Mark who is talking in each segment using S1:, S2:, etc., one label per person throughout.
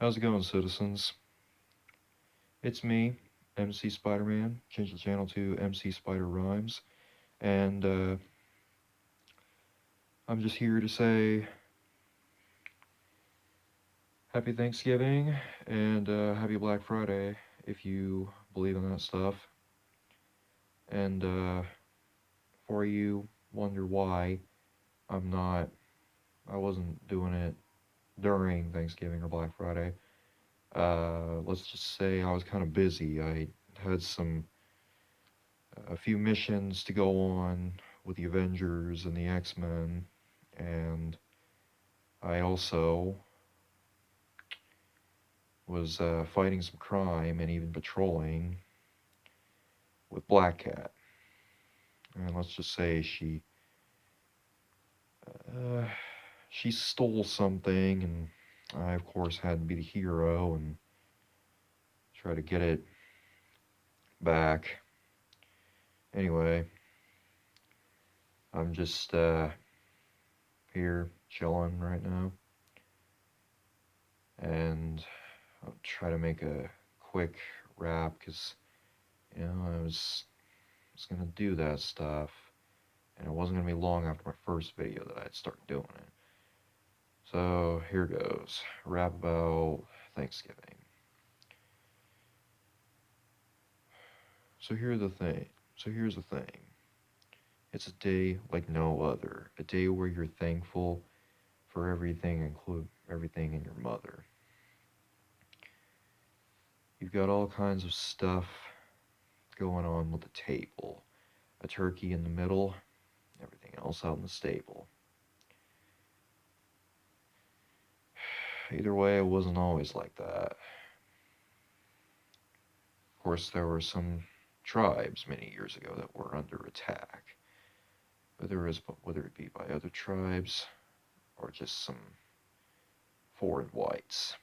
S1: How's it going, citizens? It's me, MC Spider-Man. Change the channel to MC Spider Rhymes, and I'm just here to say Happy Thanksgiving and Happy Black Friday if you believe in that stuff. And before you wonder why I'm not, I wasn't doing it during Thanksgiving or Black Friday. Let's just say I was kind of busy. I had a few missions to go on with the Avengers and the X-Men, and I also was fighting some crime and even patrolling with Black Cat. And let's just say uh, she stole something, and I of course had to be the hero and try to get it back. Anyway, I'm just here chilling right now, and I'll try to make a quick wrap because I was gonna do that stuff, and it wasn't gonna be long after my first video that I'd start doing it. So here goes. Rap about Thanksgiving. So here's the thing. So here's the thing. It's a day like no other. A day where you're thankful for everything, include everything in your mother. You've got all kinds of stuff going on with the table. A turkey in the middle, everything else out in the stable. Either way, it wasn't always like that. Of course, there were some tribes many years ago that were under attack, whether it be by other tribes or just some foreign whites.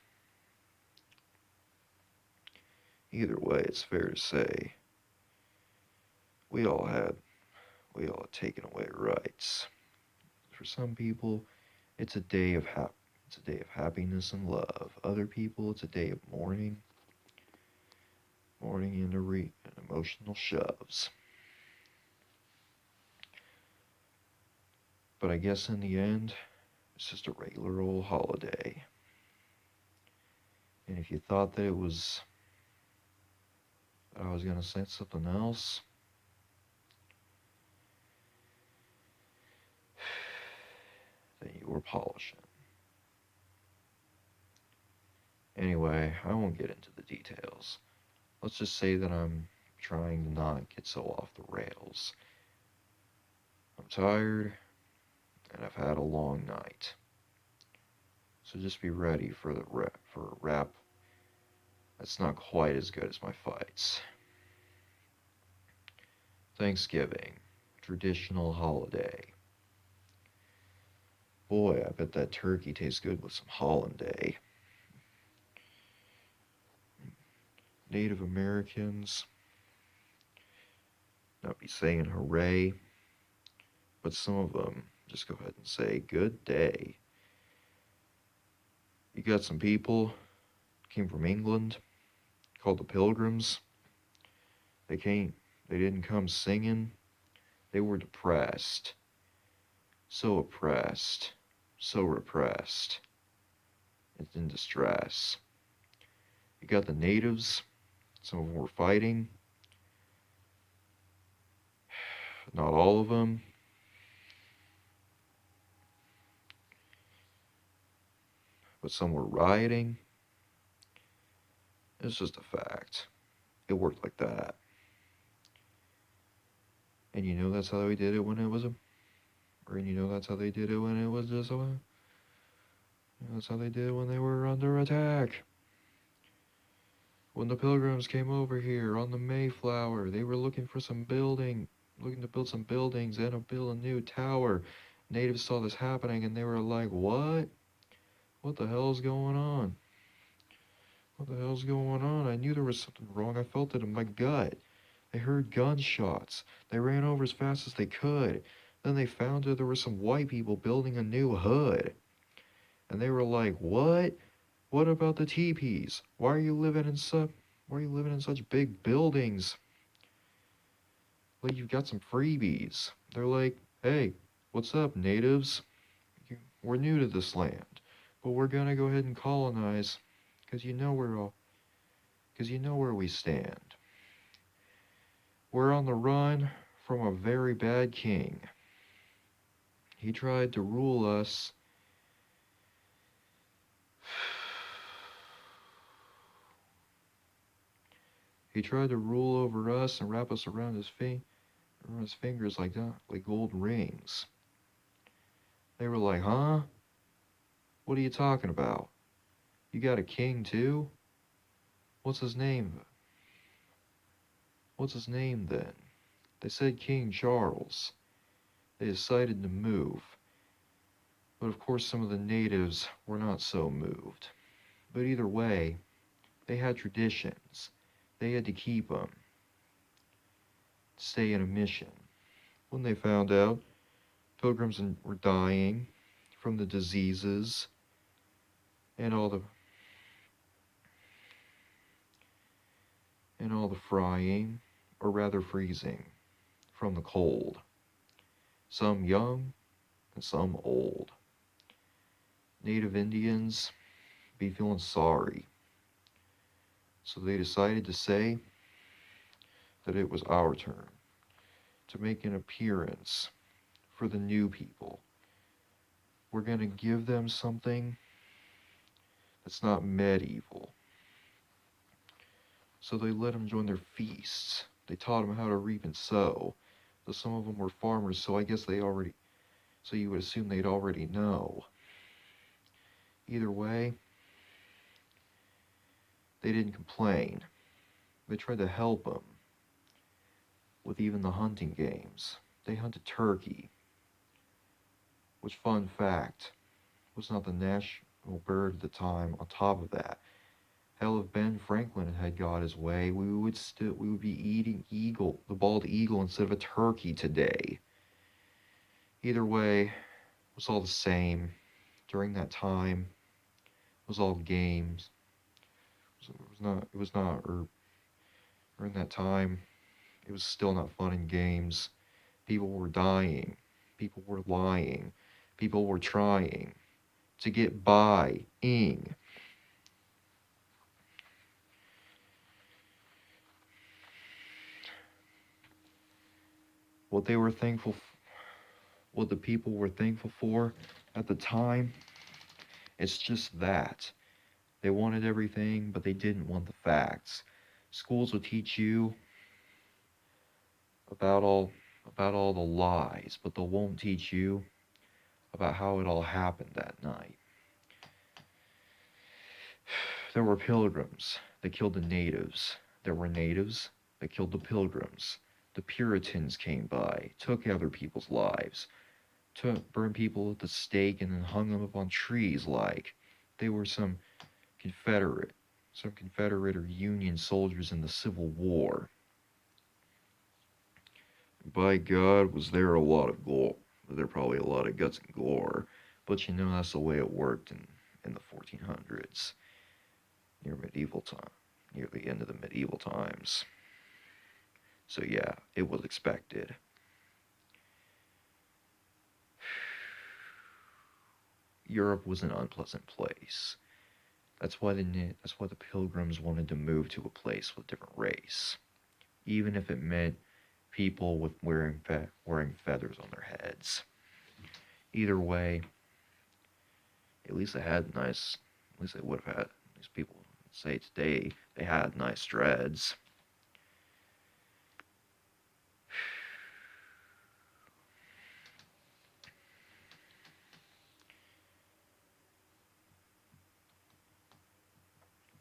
S1: Either way, it's fair to say we all had we all had taken away rights. For some people, it's a day of it's a day of happiness and love. Other people, it's a day of mourning and emotional shoves. But I guess in the end, it's just a regular old holiday. And if you thought that I was gonna say something else, then you were polishing. Anyway, I won't get into the details. Let's just say that I'm trying to not get so off the rails. I'm tired, and I've had a long night. So just be ready for for a rap that's not quite as good as my fights. Thanksgiving, traditional holiday. Boy, I bet that turkey tastes good with some hollandaise. Native Americans not be saying hooray, but some of them just go ahead and say good day. You got some people came from England called the Pilgrims. They came they didn't come singing. They were depressed. So oppressed. So repressed. And in distress. You got the natives. Some of them were fighting. Not all of them. But some were rioting. It's just a fact. It worked like that. And you know that's how we did it when it was a, or you know that's how they did it when it was just a, that's how they did it when they were under attack. When the Pilgrims came over here on the Mayflower, they were looking to build some buildings and to build a new tower. Natives saw this happening and they were like, "What? What the hell's going on? What the hell's going on? I knew there was something wrong. I felt it in my gut." They heard gunshots. They ran over as fast as they could. Then they found that there were some white people building a new hood. And they were like, "What? What about the teepees? Why are you living in such big buildings? Like you've got some freebies. They're like, hey, what's up, natives? We're new to this land, but we're gonna go ahead and colonize, cause you know where we stand. We're on the run from a very bad king. He tried to rule us. He tried to rule over us and wrap us around his fingers like that, like gold rings. They were like, huh? What are you talking about? You got a king too? What's his name? What's his name then? They said King Charles. They decided to move. But of course, some of the natives were not so moved. But either way, they had traditions. They had to keep them to stay in a mission. When they found out pilgrims were dying from the diseases and all the frying, or rather freezing, from the cold. Some young and some old. Native Indians be feeling sorry. So they decided to say that it was our turn to make an appearance for the new people. We're going to give them something that's not medieval. So they let them join their feasts. They taught them how to reap and sow. So some of them were farmers, so I guess so you would assume they'd already know. Either way, they didn't complain. They tried to help them with even the hunting games. They hunted turkey, which, fun fact, was not the national bird at the time. On top of that, hell, if Ben Franklin had got his way, we would be eating the bald eagle instead of a turkey today. Either way, it was all the same. During that time, it was all games. Or during that time, it was still not fun and games. People were dying. People were lying. People were trying to get by-ing. What the people were thankful for at the time, it's just that. They wanted everything, but they didn't want the facts. Schools will teach you about all the lies, but they won't teach you about how it all happened that night. There were pilgrims that killed the natives. There were natives that killed the pilgrims. The Puritans came by, took other people's lives, burned people at the stake, and then hung them up on trees like they were some Confederate or Union soldiers in the Civil War. By God, was there a lot of gore? There probably a lot of guts and gore, but you know that's the way it worked in the 1400s, near the end of the medieval times. So yeah, it was expected. Europe was an unpleasant place. That's why the Pilgrims wanted to move to a place with a different race, even if it meant people with wearing feathers on their heads. Either way, at least they had nice. At least they would have had. These people say today they had nice dreads.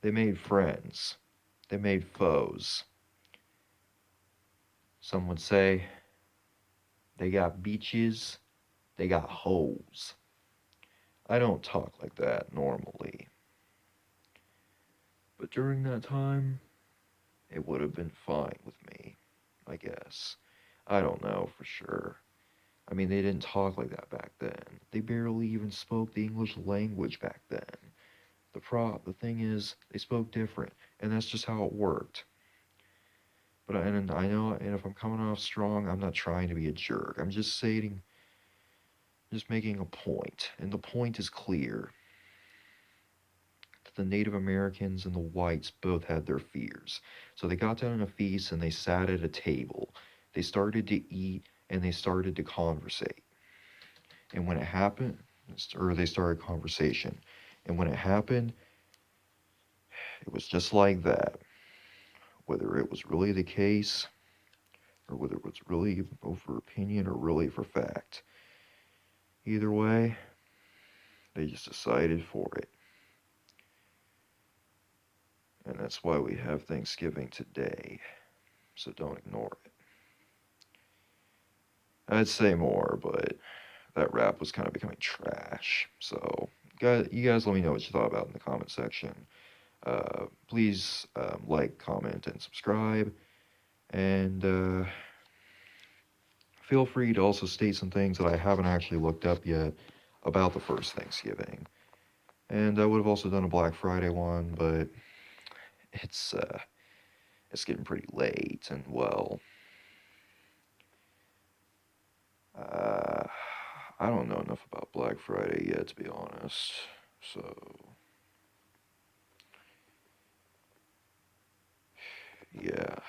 S1: They made friends. They made foes. Some would say they got beaches, they got hoes. I don't talk like that normally. But during that time, it would have been fine with me, I guess. I don't know for sure. I mean, they didn't talk like that back then. They barely even spoke the English language back then. The thing is, they spoke different, and that's just how it worked. But and I know, and if I'm coming off strong, I'm not trying to be a jerk. I'm just saying, just making a point, and the point is clear. That the Native Americans and the whites both had their fears. So they got down in a feast and they sat at a table. They started to eat and they started to conversate. And when it happened, or they started conversation. And when it happened, it was just like that. Whether it was really the case, or whether it was really over opinion or really for fact. Either way, they just decided for it. And that's why we have Thanksgiving today. So don't ignore it. I'd say more, but that rap was kind of becoming trash. So, you guys let me know what you thought about in the comment section. Please like, comment, and subscribe. And feel free to also state some things that I haven't actually looked up yet about the first Thanksgiving. And I would have also done a Black Friday one, but it's getting pretty late, and well, I don't know enough about Black Friday yet, to be honest. So, yeah.